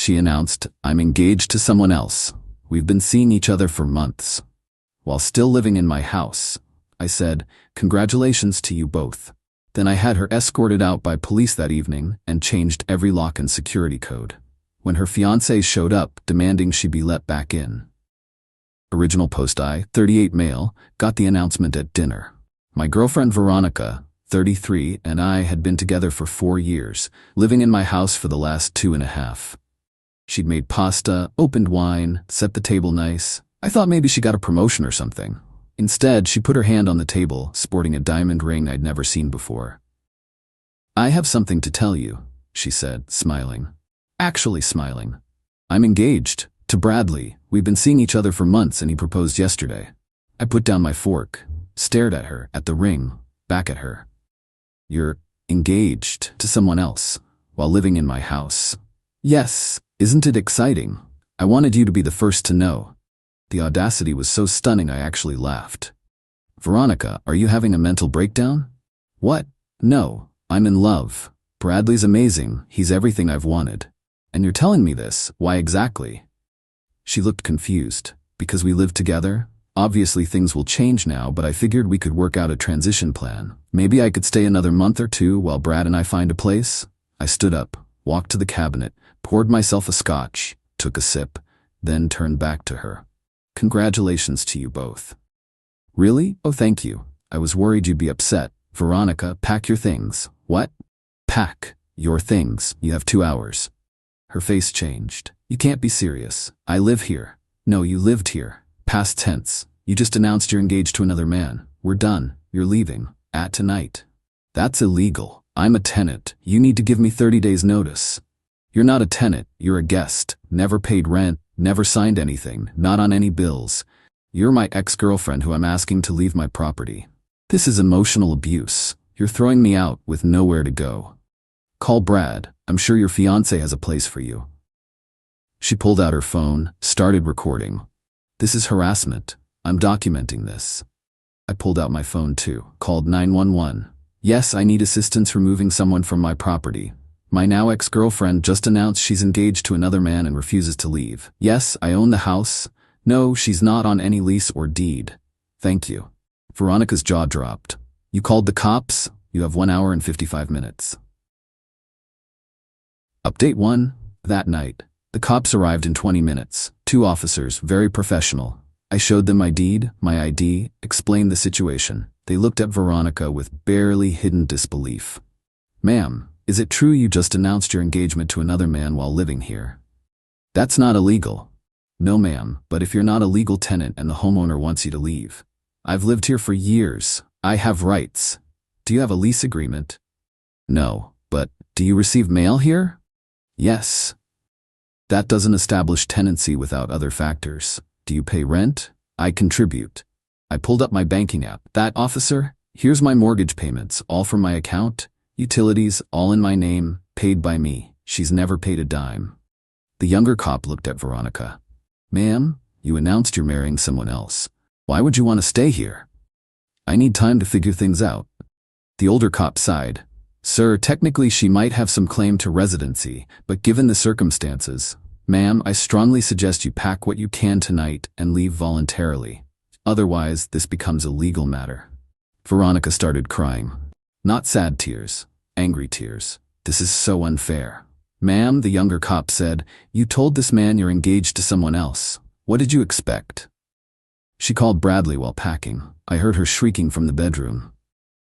She announced, "I'm engaged to someone else. We've been seeing each other for months." While still living in my house, I said, "Congratulations to you both." Then I had her escorted out by police that evening and changed every lock and security code. When her fiancé showed up, demanding she be let back in. Original post: I, 38 male, got the announcement at dinner. My girlfriend Veronica, 33, and I had been together for 4 years, living in my house for the last 2.5. She'd made pasta, opened wine, set the table nice. I thought maybe she got a promotion or something. Instead, she put her hand on the table, sporting a diamond ring I'd never seen before. "I have something to tell you," she said, smiling. Actually smiling. "I'm engaged to Bradley. We've been seeing each other for months and he proposed yesterday." I put down my fork, stared at her, at the ring, back at her. "You're engaged to someone else while living in my house?" "Yes. Isn't it exciting? I wanted you to be the first to know." The audacity was so stunning I actually laughed. "Veronica, are you having a mental breakdown?" "What? No, I'm in love. Bradley's amazing, he's everything I've wanted." "And you're telling me this, why exactly?" She looked confused. "Because we live together? Obviously things will change now, but I figured we could work out a transition plan. Maybe I could stay another month or 2 while Brad and I find a place." I stood up, walked to the cabinet, poured myself a scotch, took a sip, then turned back to her. "Congratulations to you both." "Really? Oh, thank you. I was worried you'd be upset. Veronica, pack your things." "What?" "Pack your things. You have 2 hours." Her face changed. "You can't be serious. I live here." "No, you lived here. Past tense. You just announced you're engaged to another man. We're done. You're leaving. At tonight." "That's illegal. I'm a tenant. You need to give me 30 days notice." "You're not a tenant. You're a guest. Never paid rent. Never signed anything. Not on any bills. You're my ex-girlfriend who I'm asking to leave my property. This is emotional abuse. You're throwing me out with nowhere to go. Call Brad. I'm sure your fiancé has a place for you." She pulled out her phone, started recording. "This is harassment. I'm documenting this." I pulled out my phone too, called 911. "Yes, I need assistance removing someone from my property. My now ex-girlfriend just announced she's engaged to another man and refuses to leave. Yes, I own the house. No, she's not on any lease or deed. Thank you." Veronica's jaw dropped. "You called the cops? You have 1 hour and 55 minutes. Update 1. That night, the cops arrived in 20 minutes. 2 officers, very professional. I showed them my deed, my ID, explained the situation. They looked at Veronica with barely hidden disbelief. "Ma'am, is it true you just announced your engagement to another man while living here?" "That's not illegal." "No, ma'am, but if you're not a legal tenant and the homeowner wants you to leave." "I've lived here for years. I have rights." "Do you have a lease agreement?" "No, but do you receive mail here?" "Yes." "That doesn't establish tenancy without other factors. Do you pay rent?" "I contribute." I pulled up my banking app. "That, officer? Here's my mortgage payments, all from my account. Utilities, all in my name, paid by me. She's never paid a dime." The younger cop looked at Veronica. "Ma'am, you announced you're marrying someone else. Why would you want to stay here?" "I need time to figure things out." The older cop sighed. "Sir, technically she might have some claim to residency, but given the circumstances, ma'am, I strongly suggest you pack what you can tonight and leave voluntarily. Otherwise, this becomes a legal matter." Veronica started crying. Not sad tears, angry tears. "This is so unfair." "Ma'am," the younger cop said, "you told this man you're engaged to someone else. What did you expect?" She called Bradley while packing. I heard her shrieking from the bedroom.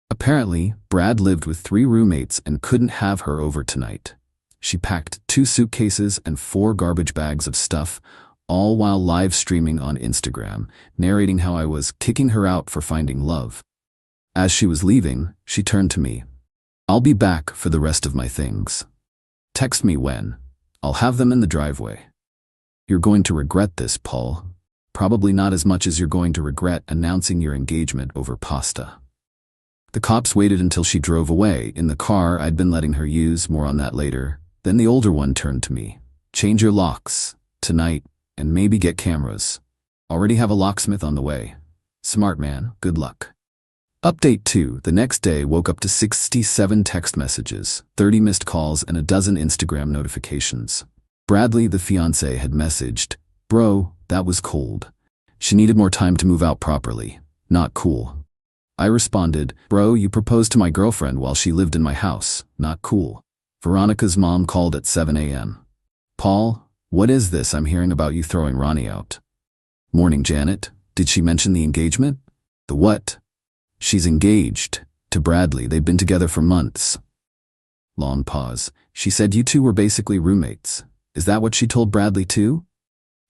Apparently, Brad lived with 3 roommates and couldn't have her over tonight. She packed 2 suitcases and 4 garbage bags of stuff, all while live streaming on Instagram, narrating how I was kicking her out for finding love. As she was leaving, she turned to me. "I'll be back for the rest of my things. Text me when. I'll have them in the driveway." "You're going to regret this, Paul. Probably not as much as you're going to regret announcing your engagement over pasta." The cops waited until she drove away. In the car I'd been letting her use, more on that later. Then the older one turned to me. "Change your locks, tonight, and maybe get cameras. Already have a locksmith on the way. Smart man, good luck." Update 2. The next day woke up to 67 text messages, 30 missed calls, and a dozen Instagram notifications. Bradley, the fiancé, had messaged, "Bro, that was cold. She needed more time to move out properly. Not cool." I responded, "Bro, you proposed to my girlfriend while she lived in my house. Not cool." Veronica's mom called at 7 a.m. "Paul, what is this I'm hearing about you throwing Ronnie out?" "Morning, Janet. Did she mention the engagement?" "The what?" "She's engaged. To Bradley. They've been together for months." Long pause. "She said you two were basically roommates. Is that what she told Bradley too?"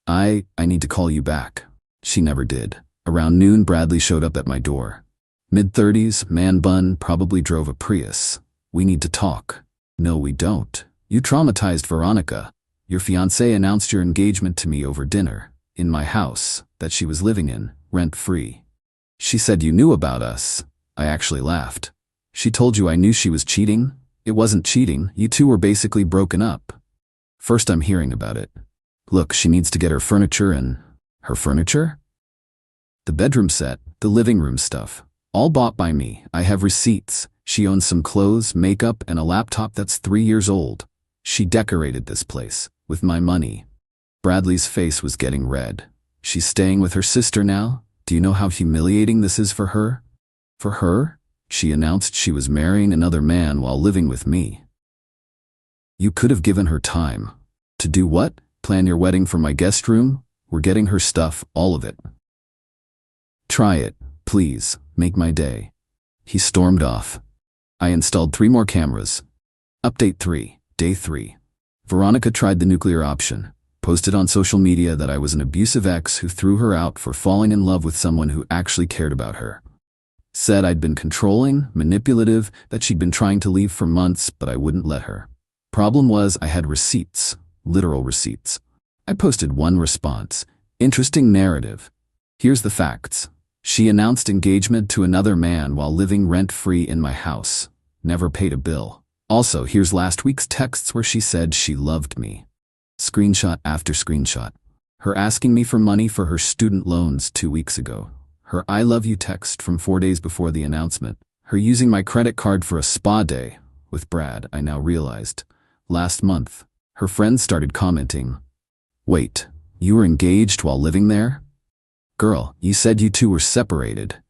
I need to call you back." She never did. Around noon, Bradley showed up at my door. Mid-30s, man bun, probably drove a Prius. "We need to talk." "No, we don't. You traumatized Veronica. Your fiancé announced your engagement to me over dinner, in my house, that she was living in, rent-free. She said you knew about us." I actually laughed. "She told you I knew she was cheating?" "It wasn't cheating. You two were basically broken up." "First I'm hearing about it. Look, she needs to get her furniture and..." "Her furniture?" "The bedroom set, the living room stuff. All bought by me. I have receipts. She owns some clothes, makeup, and a laptop that's 3 years old. She decorated this place, with my money." Bradley's face was getting red. "She's staying with her sister now? Do you know how humiliating this is for her?" "For her? She announced she was marrying another man while living with me." "You could have given her time." "To do what? Plan your wedding from my guest room? We're getting her stuff, all of it." "Try it, please. Make my day." He stormed off. I installed 3 more cameras. Update 3, Day 3. Veronica tried the nuclear option. Posted on social media that I was an abusive ex who threw her out for falling in love with someone who actually cared about her. Said I'd been controlling, manipulative, that she'd been trying to leave for months, but I wouldn't let her. Problem was I had receipts, literal receipts. I posted one response. "Interesting narrative. Here's the facts. She announced engagement to another man while living rent-free in my house. Never paid a bill. Also, here's last week's texts where she said she loved me." Screenshot after screenshot. Her asking me for money for her student loans 2 weeks ago. Her "I love you" text from 4 days before the announcement. Her using my credit card for a spa day with Brad, I now realized. Last month, her friends started commenting, "Wait, you were engaged while living there? Girl, you said you two were separated.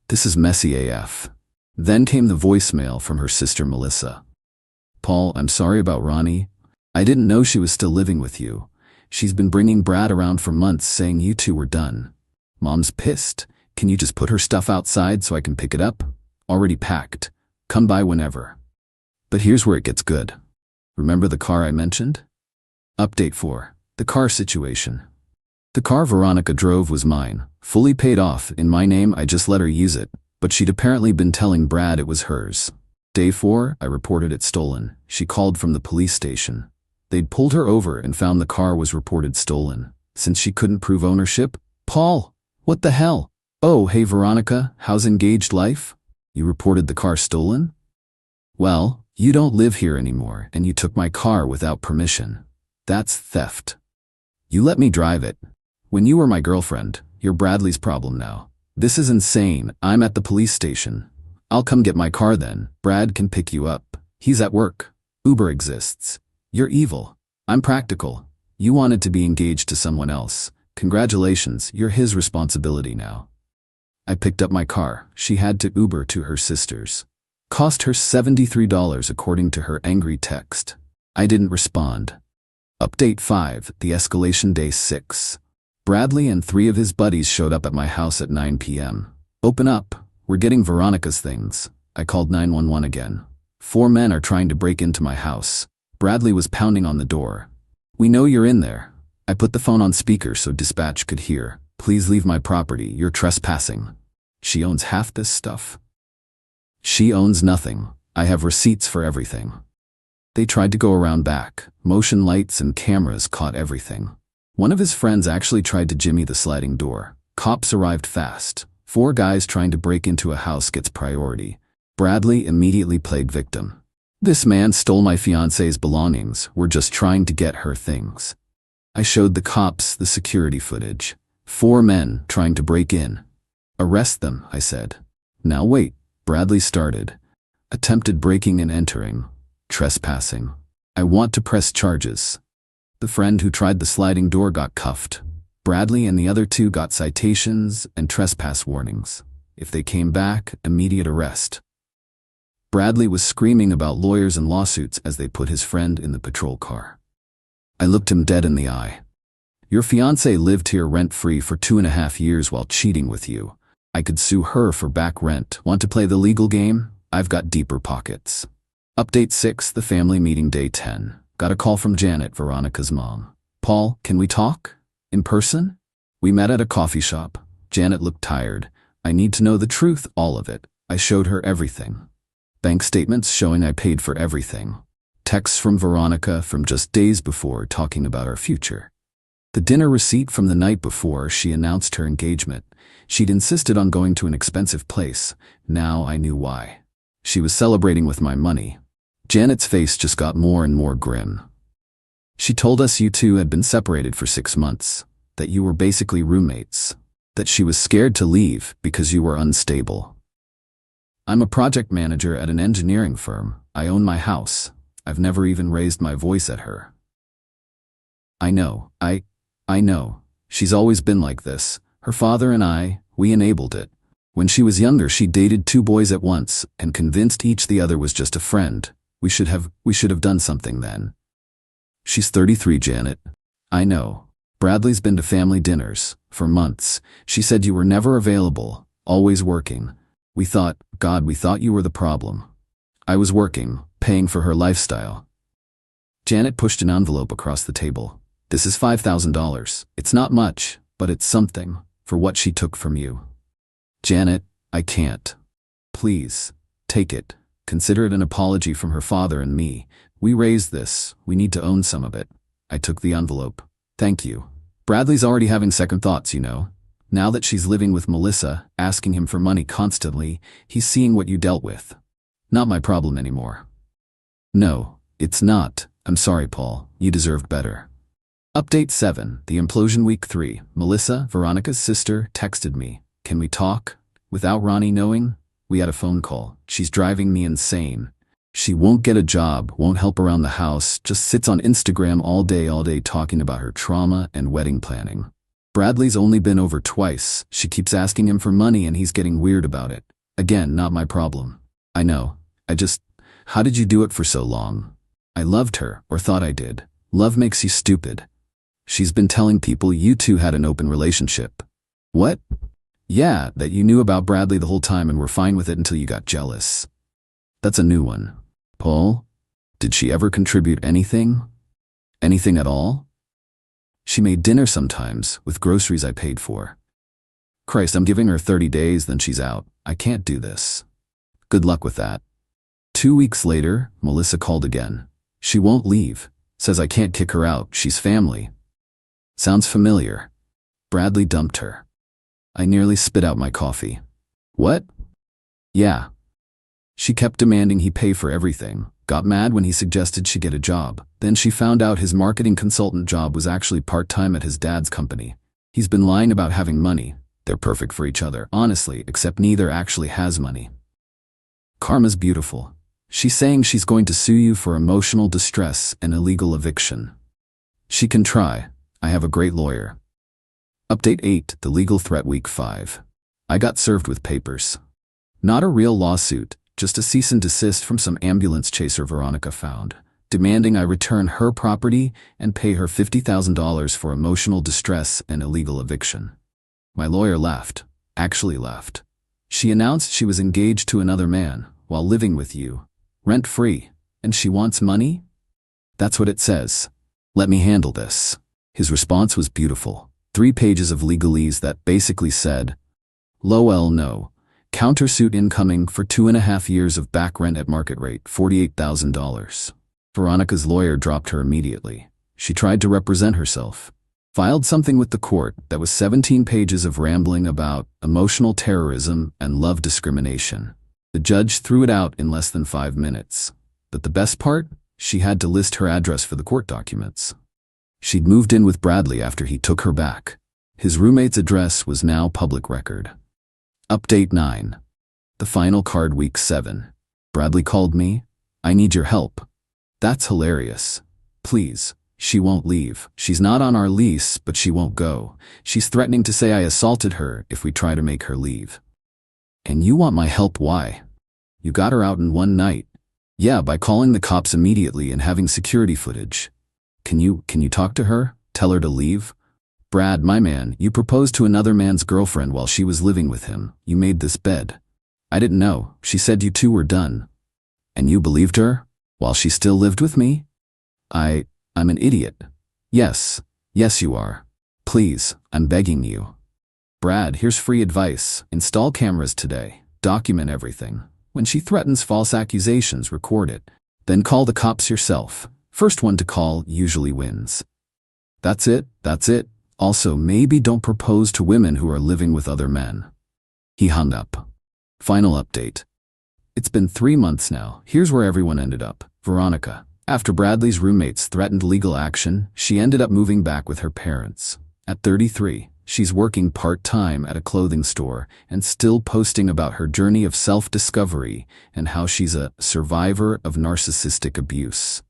This is messy AF." Then came the voicemail from her sister Melissa. "Paul, I'm sorry about Ronnie. I didn't know she was still living with you. She's been bringing Brad around for months saying you two were done. Mom's pissed. Can you just put her stuff outside so I can pick it up? Already packed. Come by whenever." But here's where it gets good. Remember the car I mentioned? Update 4. The car situation. The car Veronica drove was mine, fully paid off, in my name. I just let her use it, but she'd apparently been telling Brad it was hers. Day 4, I reported it stolen. She called from the police station. They'd pulled her over and found the car was reported stolen. Since she couldn't prove ownership, "Paul, what the hell? Oh, hey Veronica, how's engaged life? You reported the car stolen? Well, you don't live here anymore and you took my car without permission. That's theft. You let me drive it. When you were my girlfriend, you're Bradley's problem now. This is insane. I'm at the police station. I'll come get my car then. Brad can pick you up. He's at work. Uber exists. You're evil. I'm practical. You wanted to be engaged to someone else. Congratulations, you're his responsibility now." I picked up my car. She had to Uber to her sister's. Cost her $73 according to her angry text. I didn't respond. Update 5, the escalation. Day 6. Bradley and 3 of his buddies showed up at my house at 9 p.m. "Open up. We're getting Veronica's things." I called 911 again. 4 men are trying to break into my house. Bradley was pounding on the door. "We know you're in there." I put the phone on speaker so dispatch could hear. "Please leave my property. You're trespassing." "She owns half this stuff." "She owns nothing. I have receipts for everything." They tried to go around back. Motion lights and cameras caught everything. One of his friends actually tried to jimmy the sliding door. Cops arrived fast. 4 guys trying to break into a house gets priority. Bradley immediately played victim. "This man stole my fiancé's belongings. We're just trying to get her things." I showed the cops the security footage. 4 men trying to break in. "Arrest them," I said. "Now wait." Bradley started. "Attempted breaking and entering. Trespassing. I want to press charges." The friend who tried the sliding door got cuffed. Bradley and the other two got citations and trespass warnings. If they came back, immediate arrest. Bradley was screaming about lawyers and lawsuits as they put his friend in the patrol car. I looked him dead in the eye. Your fiancée lived here rent-free for 2.5 years while cheating with you. I could sue her for back rent. Want to play the legal game? I've got deeper pockets. Update 6, the family meeting day 10. Got a call from Janet, Veronica's mom. Paul, can we talk? In person? We met at a coffee shop. Janet looked tired. I need to know the truth, all of it. I showed her everything. Bank statements showing I paid for everything. Texts from Veronica from just days before talking about our future. The dinner receipt from the night before she announced her engagement. She'd insisted on going to an expensive place. Now I knew why. She was celebrating with my money. Janet's face just got more and more grim. She told us you two had been separated for 6 months, that you were basically roommates, that she was scared to leave because you were unstable. I'm a project manager at an engineering firm. I own my house. I've never even raised my voice at her. I know. I know. She's always been like this. Her father and we enabled it. When she was younger, she dated 2 boys at once and convinced each the other was just a friend. We should have done something then. She's 33, Janet. I know. Bradley's been to family dinners for months. She said you were never available, always working. We thought you were the problem. I was working, paying for her lifestyle. Janet pushed an envelope across the table. This is $5,000. It's not much, but it's something for what she took from you. Janet, I can't. Please, take it. Consider it an apology from her father and me. We raised this. We need to own some of it. I took the envelope. Thank you. Bradley's already having second thoughts, you know. Now that she's living with Melissa, asking him for money constantly, he's seeing what you dealt with. Not my problem anymore. No, it's not. I'm sorry, Paul. You deserved better. Update 7, the implosion week 3. Melissa, Veronica's sister, texted me. Can we talk? Without Ronnie knowing? We had a phone call. She's driving me insane. She won't get a job, won't help around the house, just sits on Instagram all day talking about her trauma and wedding planning. Bradley's only been over twice. She keeps asking him for money and he's getting weird about it. Again, not my problem. I know. How did you do it for so long? I loved her, or thought I did. Love makes you stupid. She's been telling people you two had an open relationship. What? Yeah, that you knew about Bradley the whole time and were fine with it until you got jealous. That's a new one. Paul? Did she ever contribute anything? Anything at all? She made dinner sometimes, with groceries I paid for. Christ, I'm giving her 30 days, then she's out. I can't do this. Good luck with that. 2 weeks later, Melissa called again. She won't leave. Says I can't kick her out. She's family. Sounds familiar. Bradley dumped her. I nearly spit out my coffee. What? Yeah. She kept demanding he pay for everything. Got mad when he suggested she get a job. Then she found out his marketing consultant job was actually part-time at his dad's company. He's been lying about having money. They're perfect for each other, honestly, except neither actually has money. Karma's beautiful. She's saying she's going to sue you for emotional distress and illegal eviction. She can try. I have a great lawyer. Update 8, the legal threat week 5. I got served with papers. Not a real lawsuit, just a cease and desist from some ambulance chaser Veronica found, demanding I return her property and pay her $50,000 for emotional distress and illegal eviction. My lawyer laughed. Actually laughed. She announced she was engaged to another man while living with you, rent-free, and she wants money? That's what it says. Let me handle this. His response was beautiful. 3 pages of legalese that basically said, "Lol, no. Countersuit incoming for 2.5 years of back rent at market rate, $48,000. Veronica's lawyer dropped her immediately. She tried to represent herself. Filed something with the court that was 17 pages of rambling about emotional terrorism and love discrimination. The judge threw it out in less than 5 minutes. But the best part? She had to list her address for the court documents. She'd moved in with Bradley after he took her back. His roommate's address was now public record. Update 9. The final card week 7. Bradley called me. I need your help. That's hilarious. Please. She won't leave. She's not on our lease, but she won't go. She's threatening to say I assaulted her if we try to make her leave. And you want my help? Why? You got her out in one night. Yeah, by calling the cops immediately and having security footage. Can you talk to her? Tell her to leave? Brad, my man, you proposed to another man's girlfriend while she was living with him. You made this bed. I didn't know. She said you two were done. And you believed her? While she still lived with me? I'm an idiot. Yes you are. Please, I'm begging you. Brad, here's free advice. Install cameras today. Document everything. When she threatens false accusations, record it. Then call the cops yourself. First one to call usually wins. That's it. Also, maybe don't propose to women who are living with other men. He hung up. Final update. It's been 3 months now. Here's where everyone ended up. Veronica. After Bradley's roommates threatened legal action, she ended up moving back with her parents. At 33, she's working part-time at a clothing store and still posting about her journey of self-discovery and how she's a survivor of narcissistic abuse.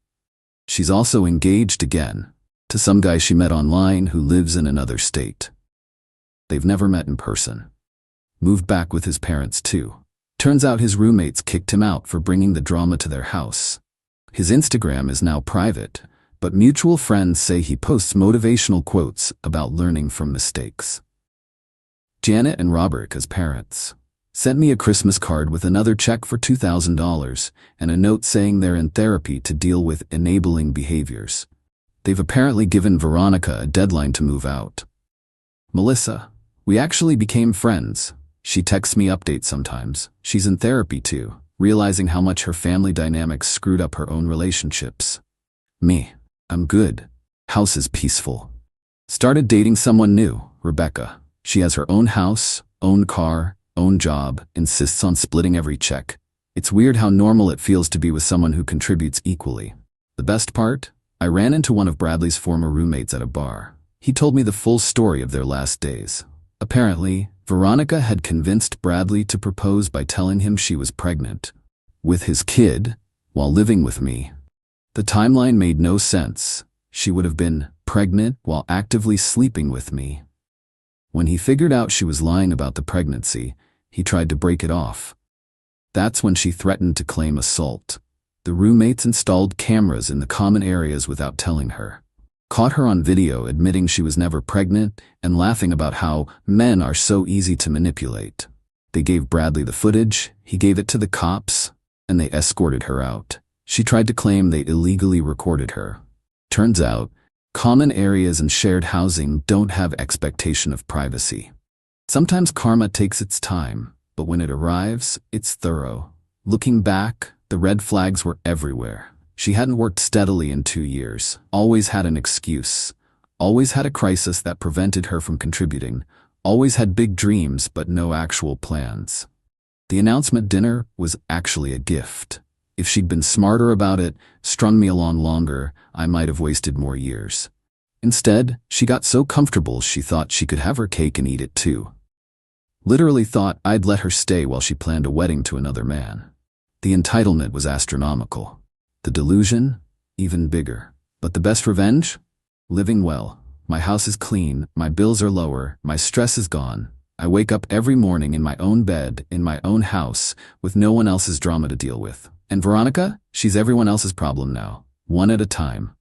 She's also engaged again to some guy she met online who lives in another state. They've never met in person. Moved back with his parents too. Turns out his roommates kicked him out for bringing the drama to their house. His Instagram is now private, but mutual friends say he posts motivational quotes about learning from mistakes. Janet and Robert, as parents, sent me a Christmas card with another check for $2,000 and a note saying they're in therapy to deal with enabling behaviors. They've apparently given Veronica a deadline to move out. Melissa, we actually became friends. She texts me updates sometimes. She's in therapy too, realizing how much her family dynamics screwed up her own relationships. Me, I'm good. House is peaceful. Started dating someone new, Rebecca. She has her own house, own car, own job, insists on splitting every check. It's weird how normal it feels to be with someone who contributes equally. The best part? I ran into one of Bradley's former roommates at a bar. He told me the full story of their last days. Apparently, Veronica had convinced Bradley to propose by telling him she was pregnant with his kid while living with me. The timeline made no sense. She would have been pregnant while actively sleeping with me. When he figured out she was lying about the pregnancy, he tried to break it off. That's when she threatened to claim assault. The roommates installed cameras in the common areas without telling her. Caught her on video admitting she was never pregnant and laughing about how men are so easy to manipulate. They gave Bradley the footage, he gave it to the cops, and they escorted her out. She tried to claim they illegally recorded her. Turns out, common areas and shared housing don't have expectation of privacy. Sometimes karma takes its time, but when it arrives, it's thorough. Looking back, the red flags were everywhere. She hadn't worked steadily in 2 years, always had an excuse, always had a crisis that prevented her from contributing, always had big dreams but no actual plans. The announcement dinner was actually a gift. If she'd been smarter about it, strung me along longer, I might have wasted more years. Instead, she got so comfortable she thought she could have her cake and eat it too. Literally thought I'd let her stay while she planned a wedding to another man. The entitlement was astronomical. The delusion, even bigger. But the best revenge? Living well. My house is clean, my bills are lower, my stress is gone. I wake up every morning in my own bed, in my own house, with no one else's drama to deal with. And Veronica? She's everyone else's problem now, one at a time.